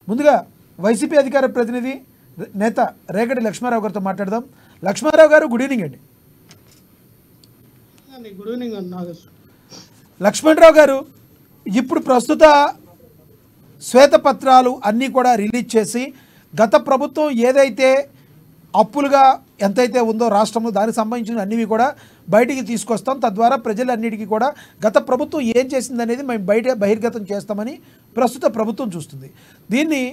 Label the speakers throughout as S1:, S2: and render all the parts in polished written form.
S1: ముందుగా వైసీపీ అధికార ప్రతినిధి నేత రేగడి లక్ష్మారావు గారితో మాట్లాడదాం. లక్ష్మారావు గారు, గుడ్ ఈవినింగ్ అండి.
S2: గుడ్ ఈవినింగ్ అండి.
S1: లక్ష్మణరావు గారు, ఇప్పుడు ప్రస్తుత శ్వేతపత్రాలు అన్నీ కూడా రిలీజ్ చేసి గత ప్రభుత్వం ఏదైతే అప్పులుగా ఎంతైతే ఉందో రాష్ట్రంలో దానికి సంబంధించిన అన్నివి కూడా బయటికి తీసుకొస్తాం, తద్వారా ప్రజలన్నిటికీ కూడా గత ప్రభుత్వం ఏం చేసిందనేది మేము బహిర్గతం చేస్తామని ప్రస్తుత ప్రభుత్వం చూస్తుంది. దీన్ని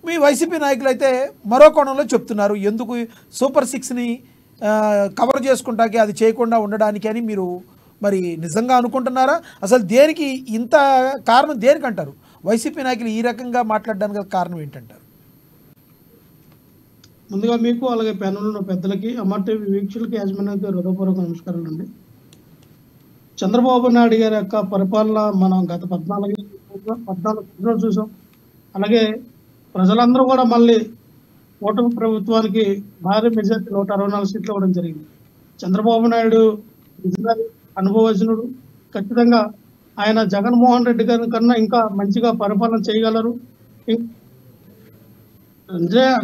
S1: మీ వైసీపీ నాయకులు అయితే మరో కోణంలో చెప్తున్నారు. ఎందుకు సూపర్ 6ని కవర్ చేసుకుంటాకి అది చేయకుండా ఉండడానికి అని మీరు మరి నిజంగా అనుకుంటున్నారా? అసలు దేనికి ఇంత కారణం దేనికంటారు? వైసీపీ నాయకులు ఈ రకంగా మాట్లాడడానికి కారణం ఏంటంటారు?
S2: ముందుగా మీకు అలాగే ప్యానెల్ ఉన్న పెద్దలకి, అమర్టీవీ వీక్షకులకి, యాజమాన్యానికి హృదయపూర్వక నమస్కారాలు అండి. చంద్రబాబు నాయుడు గారి యొక్క పరిపాలన మనం గత 14 చూసాం. అలాగే ప్రజలందరూ కూడా మళ్ళీ కూటమి ప్రభుత్వానికి భారీ మెజార్టీ 164 సీట్లు ఇవ్వడం జరిగింది. చంద్రబాబు నాయుడు విజనరీ, అనుభవజ్ఞుడు. ఖచ్చితంగా ఆయన జగన్మోహన్ రెడ్డి గారి కన్నా ఇంకా మంచిగా పరిపాలన చేయగలరు.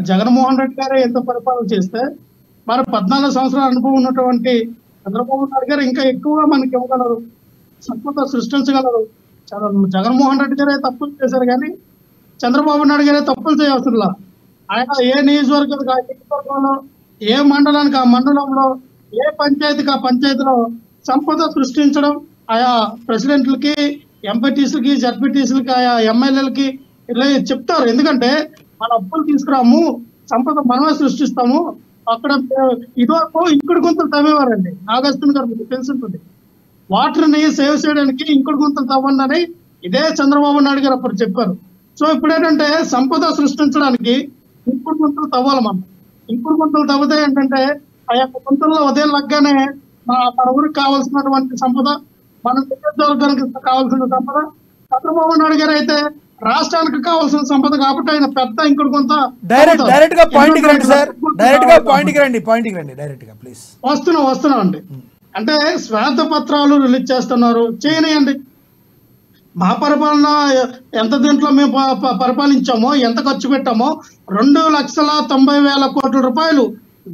S2: జగన్మోహన్ రెడ్డి గారే ఎంత పరిపాలన చేస్తే మరి 14 సంవత్సరాల అనుభవం ఉన్నటువంటి చంద్రబాబు నాయుడు గారు ఇంకా ఎక్కువగా మనకి ఇవ్వగలరు, సంపద సృష్టించగలరు. జగన్మోహన్ రెడ్డి గారే తప్పులు చేశారు కానీ చంద్రబాబు నాయుడు గారే తప్పులు చేయవసరంలా. ఆయన ఏ నియోజకవర్గంలో, ఏ మండలానికి ఆ మండలంలో, ఏ పంచాయతీకి ఆ పంచాయతీలో సంపద సృష్టించడం, ఆయా ప్రెసిడెంట్లకి, ఎంపీటీసీలకి, జడ్పీటీసీలకి, ఆయా ఎమ్మెల్యేలకి ఇలా చెప్తారు. ఎందుకంటే మన అప్పులు తీసుకురాము, సంపద మనమే సృష్టిస్తాము. అక్కడ ఇదివరకు ఇంకుడు గుంతలు తవ్వేవారండి. నాగార్జున గారు మీకు తెలుసుంటుంది. వాటర్ని సేవ్ చేయడానికి ఇంకుడు గుంతలు తవ్వండి అని ఇదే చంద్రబాబు నాయుడు గారు అప్పుడు చెప్పారు. సో ఇప్పుడు ఏంటంటే సంపద సృష్టించడానికి ఇంకుడు గుంతలు తవ్వాలి. మనం ఇంకుడు గుంతలు తవ్వితే ఏంటంటే ఆ యొక్క గుంతల్లో ఉదయం లగ్గానే మన ఊరికి కావాల్సినటువంటి సంపద, మన నియోజకవర్గానికి కావాల్సిన సంపద, చంద్రబాబు నాయుడు గారు అయితే రాష్ట్రానికి కావాల్సిన సంపద కాబట్టి ఆయన పెద్ద ఇంకుడు కొంత వస్తున్నాం అండి. అంటే శ్వేత పత్రాలు రిలీజ్ చేస్తున్నారు, చేయనియండి. మా పరిపాలన ఎంత దీంట్లో మేము పరిపాలించామో, ఎంత ఖర్చు పెట్టామో 2,90,000 కోట్ల రూపాయలు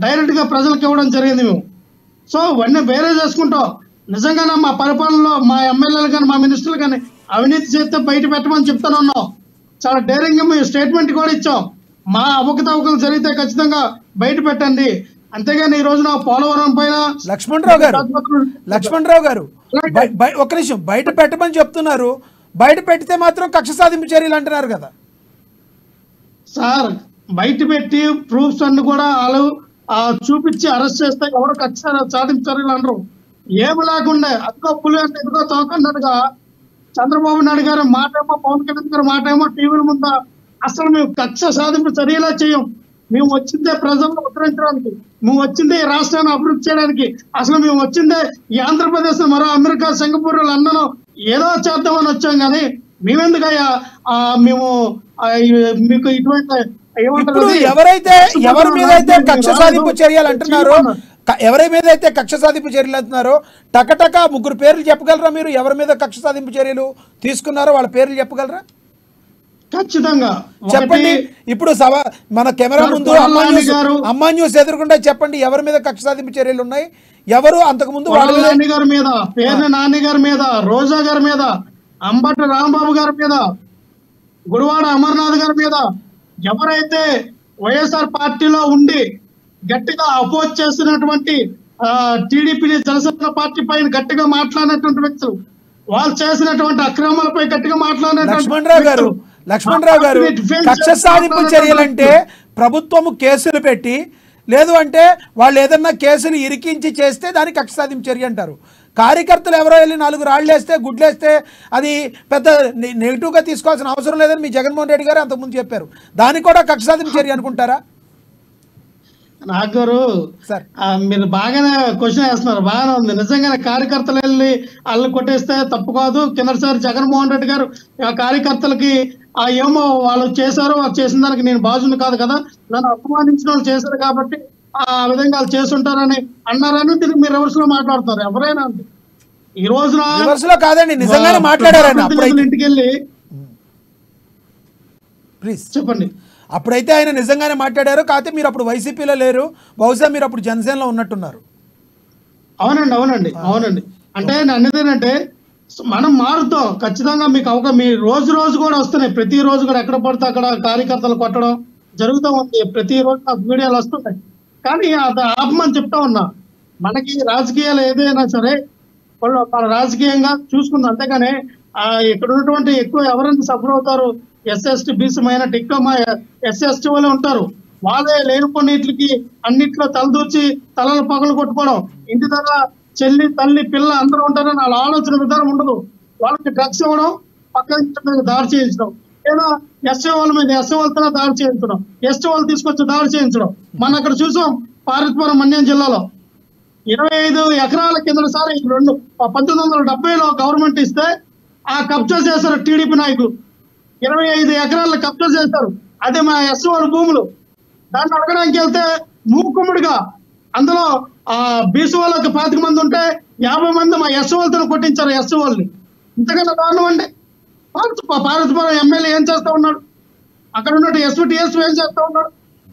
S2: డైరెక్ట్ గా ప్రజలకు ఇవ్వడం జరిగింది మేము. సో ఇవన్నీ వేరే చేసుకుంటాం. నిజంగానే మా పరిపాలనలో మా ఎమ్మెల్యేలు కానీ, మా మినిస్టర్లు కానీ అవినీతి చేస్తే బయట పెట్టమని చెప్తాను ఉన్నాం. చాలా డేరింగ్ గా మేము స్టేట్మెంట్ కూడా ఇచ్చాం. మా అవకతవకలు జరిగితే ఖచ్చితంగా బయట పెట్టండి. అంతేగాని ఈ రోజున పోలవరం పైన
S1: లక్ష్మణరావు గారు ఒక నిమిషం, బయట పెట్టమని చెప్తున్నారు, బయట పెడితే మాత్రం కక్ష సాధింపు చర్యలు అంటున్నారు కదా
S2: సార్. బయట పెట్టి ప్రూఫ్స్ అన్ని కూడా వాళ్ళు చూపించి అరెస్ట్ చేస్తే ఎవరు కక్ష సాధింపు చర్యలు అనరు. ఏమి లేకుండా అదిగో పులి అంటే ఇదిగో తోకన్నట్టుగా చంద్రబాబు నాయుడు గారు మాట ఏమో, పవన్ కళ్యాణ్ గారు మాట ఏమో టీవీల ముందు. అసలు మేము కక్ష సాధింపు చర్యలా చేయం. మేము వచ్చిందే ప్రజలను ఉద్ధరించడానికి, మేము వచ్చిందే ఈ రాష్ట్రాన్ని అభివృద్ధి చేయడానికి. అసలు మేము వచ్చిందే ఈ ఆంధ్రప్రదేశ్ మరో అమెరికా, సింగపూర్, లండన్ ఏదో చేద్దామని వచ్చాం. కానీ మేమెందుకయ్యా మేము మీకు ఇటువంటి
S1: ఎవరి మీద అయితే కక్ష సాధింపు చర్యలు అంటున్నారో, ఎవరి మీద అయితే కక్ష సాధింపు చర్యలు అంటున్నారో టకటక 3 పేర్లు చెప్పగలరా మీరు? ఎవరి మీద కక్ష సాధింపు చర్యలు తీసుకున్నారో వాళ్ళ పేర్లు చెప్పగలరా?
S2: ఖచ్చితంగా
S1: చెప్పండి. ఇప్పుడు మన కెమెరా ముందు అమ్మా న్యూస్ ఎదురుకుండా చెప్పండి, ఎవరి మీద కక్ష సాధింపు చర్యలు ఉన్నాయి, ఎవరు అంతకుముందు
S2: నాని గారి మీద, పేర్ని నాని గారి మీద, రోజా గారి మీద, అంబటి రాంబాబు గారి మీద, గుడివాడ అమర్నాథ్ గారి మీద, ఎవరైతే వైఎస్ఆర్ పార్టీలో ఉండి గట్టిగా అపోజ్ చేస్తున్నటువంటి టీడీపీ జనసేన పార్టీ పైన గట్టిగా మాట్లాడినటువంటి వ్యక్తులు, వాళ్ళు చేసినటువంటి అక్రమాలపై గట్టిగా మాట్లాడినటువంటి
S1: లక్ష్మణరావు గారు కక్ష సాధింపు చర్యలంటే ప్రభుత్వము కేసులు పెట్టి, లేదు అంటే వాళ్ళు ఏదన్నా కేసులు ఇరికించి చేస్తే దానికి కక్ష సాధింపు చర్య అంటారు. కార్యకర్తలు ఎవరో వెళ్ళి 4 రాళ్ళు వేస్తే, గుడ్లేస్తే అది పెద్ద నెగిటివ్గా తీసుకోవాల్సిన అవసరం లేదని మీ జగన్మోహన్ రెడ్డి గారు అంతకుముందు చెప్పారు. దానికి కూడా కక్ష సాధింపు చర్య అనుకుంటారా?
S2: నాగారు మీరు బాగానే క్వశ్చన్ వేస్తున్నారు, బాగానే ఉంది. నిజంగానే కార్యకర్తలు వెళ్ళి వాళ్ళు కొట్టేస్తే తప్పు కాదు. కిందసారి జగన్మోహన్ రెడ్డి గారు కార్యకర్తలకి ఏమో వాళ్ళు చేశారు, వాళ్ళు చేసిన దానికి నేను బాజుని కాదు కదా, నన్ను అపమానించిన వాళ్ళు చేశారు కాబట్టి ఆ విధంగా వాళ్ళు చేస్తుంటారని అన్నారని తిరిగి మీరు రివర్స్ లో మాట్లాడుతారు. ఎవరైనా అంటే ఈ రోజున
S1: కాదండి, నిజంగానే మాట్లాడారు.
S2: ఇంటికి వెళ్ళి
S1: ప్లీజ్
S2: చెప్పండి.
S1: అప్పుడైతే ఆయన నిజంగానే మాట్లాడారు, కాకపోతే మీరు అప్పుడు వైసీపీలో లేరు, బహుశా మీరు అప్పుడు జనసేనలో ఉన్నట్టున్నారు.
S2: అవునండి. అంటే నేను అనేది ఏంటంటే మనం మారుతాం ఖచ్చితంగా. మీకు మీ రోజు కూడా వస్తున్నాయి, ప్రతి రోజు కూడా ఎక్కడ పడితే అక్కడ కార్యకర్తలు కొట్టడం జరుగుతూ ఉంది, ప్రతి రోజు నాకు వీడియోలు వస్తున్నాయి. కానీ అది ఆపమని చెప్తా ఉన్నా. మనకి రాజకీయాలు ఏదైనా సరే మన రాజకీయంగా చూసుకుందాం, అంతేగాని ఇక్కడ ఉన్నటువంటి ఎక్కువ ఎవరైనా సఫర్ అవుతారు, ఎస్ఎస్టీ బీసీ మైనార్టీ ఎక్కువ మా ఎస్ఎస్టీ వాళ్ళే ఉంటారు. వాళ్ళే లేనిపోయిట్లకి అన్నిట్లో తలదూచి తలలు పగలు కొట్టుకోవడం, ఇంటి దగ్గర చెల్లి తల్లి పిల్ల అందరూ ఉంటారని వాళ్ళ ఆలోచన విధానం ఉండదు. వాళ్ళకి డ్రగ్స్ ఇవ్వడం, పక్కన మీద దాడి చేయించడం, లేదా ఎస్ఏ వాళ్ళ మీద ఎస్ఏ వాళ్ళతో దాడి చేయించడం, ఎస్టీ వాళ్ళు తీసుకొచ్చి దాడి చేయించడం. మనం అక్కడ చూసాం పార్వతీపురం మన్యం జిల్లాలో 25 ఎకరాల కిందసారి 1970లో గవర్నమెంట్ ఇస్తే ఆ కబ్జా చేశారు టీడీపీ నాయకులు. 25 ఎకరాలను కబ్జా చేశారు, అదే మా ఎస్సీ వాళ్ళ భూములు. దాన్ని అడగడానికి వెళ్తే మూకుమ్ముడిగా అందులో బీసీ వాళ్ళకి 25 మంది ఉంటే 50 మంది మా ఎస్సీ వాళ్ళతో కొట్టించారు. ఎస్సీ వాళ్ళని ఇంతకన్నా దారుణం అండి. పార్వతీపురం ఎమ్మెల్యే ఏం చేస్తా ఉన్నాడు, అక్కడ ఉన్న ఎస్పీ ఏం చేస్తా ఉన్నాడు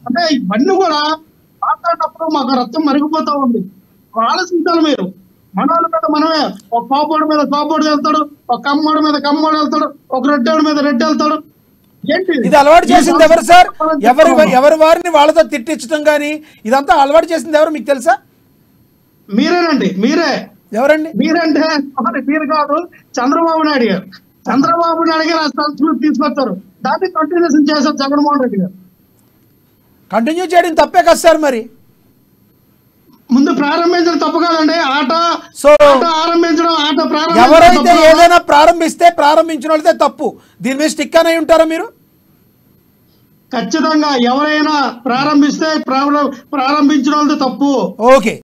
S2: అంటే ఇవన్నీ కూడా మాట్లాడినప్పుడు మాకు రక్తం మరిగిపోతా ఉంది. ఆలోచించాలి మీరు. మనోళ్ళ మీద మనమే, ఒక కోపోడి మీద కోపోడి వెళ్తాడు, ఒక కమ్మోడి మీద కమ్మోడి వెళ్తాడు, ఒక రెడ్డోడి మీద రెడ్డి వెళ్తాడు.
S1: ఇది అలవాటు చేసింది ఎవరు సార్? ఎవరి వారిని వాళ్ళతో తిట్టించడం కానీ ఇదంతా అలవాటు చేసింది ఎవరు మీకు తెలుసా?
S2: మీరేనండి.
S1: ఎవరండి?
S2: మీరంటే మీరు కాదు, చంద్రబాబు నాయుడు గారు. చంద్రబాబు నాయుడు గారు ఆ సంస్కృతి తీసుకొచ్చారు, దాన్ని కంటిన్యూషన్ చేశారు జగన్మోహన్ రెడ్డి గారు.
S1: కంటిన్యూ చేయడం తప్పే కదా సార్? మరి
S2: ముందు ప్రారంభించడం తప్పు కాదండి. ఆట ఆరంభించడం,
S1: ఎవరైతే ఏదైనా ప్రారంభిస్తే ప్రారంభించిన వాళ్ళదే తప్పు. దీని మీద స్టిక్ అని ఉంటారా మీరు?
S2: ఖచ్చితంగా ఎవరైనా ప్రారంభిస్తే ప్రారంభించిన వాళ్ళదే తప్పు.
S1: ఓకే.